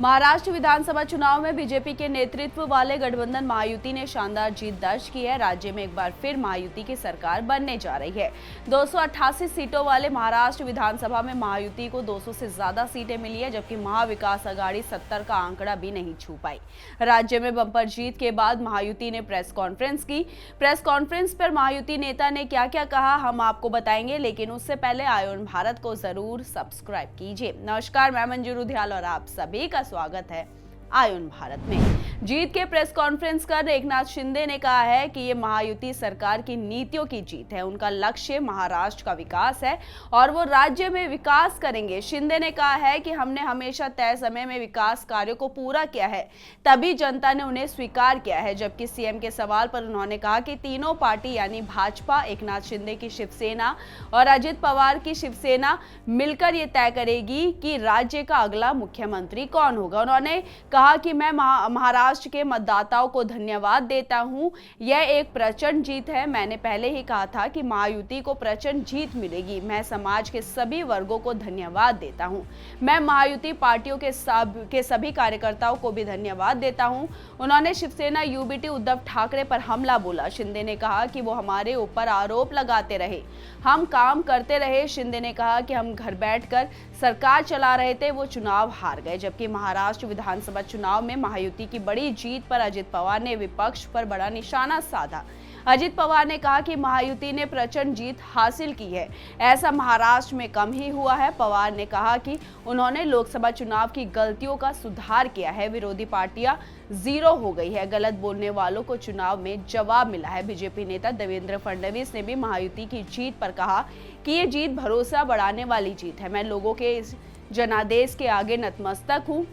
महाराष्ट्र विधानसभा चुनाव में बीजेपी के नेतृत्व वाले गठबंधन महायुति ने शानदार जीत दर्ज की है। राज्य में एक बार फिर महायुति की सरकार बनने जा रही है। 288 सीटों वाले महाराष्ट्र विधानसभा में महायुति को 200 से ज्यादा सीटें मिली है, जबकि महाविकास आघाड़ी 70 का आंकड़ा भी नहीं छू पाई। राज्य में बंपर जीत के बाद महायुति ने प्रेस कॉन्फ्रेंस की। प्रेस कॉन्फ्रेंस पर महायुति नेता ने क्या क्या कहा हम आपको बताएंगे, लेकिन उससे पहले आयुन भारत को जरूर सब्सक्राइब कीजिए। नमस्कार, मैं मंजू रुधियाल और आप सभी का स्वागत है आयुन भारत में। जीत के प्रेस कॉन्फ्रेंस कर एकनाथ शिंदे ने कहा है कि ये महायुति सरकार की नीतियों की जीत है। उनका लक्ष्य महाराष्ट्र का विकास है और वो राज्य में विकास करेंगे। शिंदे ने कहा है कि हमने हमेशा तय समय में विकास कार्यों को पूरा किया है, तभी जनता ने उन्हें स्वीकार किया है। जबकि सीएम के सवाल पर उन्होंने कहा कि तीनों पार्टी यानी भाजपा, एकनाथ शिंदे की शिवसेना और अजित पवार की शिवसेना मिलकर ये तय करेगी कि राज्य का अगला मुख्यमंत्री कौन होगा। उन्होंने कहा कि मैं महाराष्ट्र के मतदाताओं को धन्यवाद देता हूं, यह एक प्रचंड जीत है। मैंने पहले ही कहा था कि महायुति को प्रचंड जीत मिलेगी। मैं समाज के सभी वर्गों को धन्यवाद देता हूं। मैं महायुति पार्टियों के सभी कार्यकर्ताओं को भी धन्यवाद देता हूं। उन्होंने शिवसेना यूबीटी उद्धव ठाकरे पर हमला बोला। शिंदे ने कहा कि वो हमारे ऊपर आरोप लगाते रहे, हम काम करते रहे। शिंदे ने कहा कि हम घर बैठकर सरकार चला रहे थे, वो चुनाव हार गए। जबकि महाराष्ट्र विधानसभा चुनाव में महायुति की बड़ी जीत पर अजित पवार ने विपक्ष पर बड़ा निशाना साधा। अजित पवार ने कहा कि महायुति ने प्रचंड जीत हासिल की है, ऐसा महाराष्ट्र में कम ही हुआ है। पवार ने कहा कि उन्होंने लोकसभा चुनाव की गलतियों का सुधार किया है, विरोधी पार्टियां जीरो हो गई है, गलत बोलने वालों को चुनाव में जवाब मिला है। बीजेपी नेता देवेंद्र फडणवीस ने भी महायुति की जीत पर कहा कि ये जीत भरोसा बढ़ाने वाली जीत है। मैं लोगों के इस जनादेश के आगे नतमस्तक हूँ।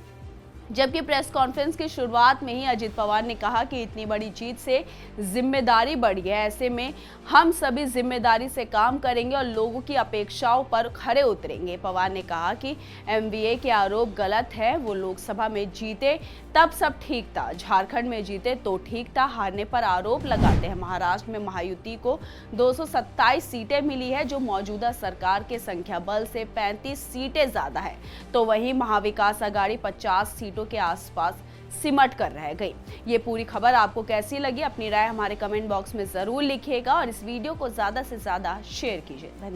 जबकि प्रेस कॉन्फ्रेंस की शुरुआत में ही अजित पवार ने कहा कि इतनी बड़ी जीत से जिम्मेदारी बढ़ी है, ऐसे में हम सभी जिम्मेदारी से काम करेंगे और लोगों की अपेक्षाओं पर खरे उतरेंगे। पवार ने कहा कि एमवीए के आरोप गलत है, वो लोकसभा में जीते तब सब ठीक था, झारखंड में जीते तो ठीक था, हारने पर आरोप लगाते हैं। महाराष्ट्र में महायुति को 227 सीटें मिली है, जो मौजूदा सरकार के संख्या बल से 35 सीटें ज्यादा है, तो वहीं महाविकास आघाड़ी 50 सीटों के आसपास सिमट कर रह गई। ये पूरी खबर आपको कैसी लगी, अपनी राय हमारे कमेंट बॉक्स में जरूर लिखिएगा और इस वीडियो को ज्यादा से ज्यादा शेयर कीजिए। धन्यवाद।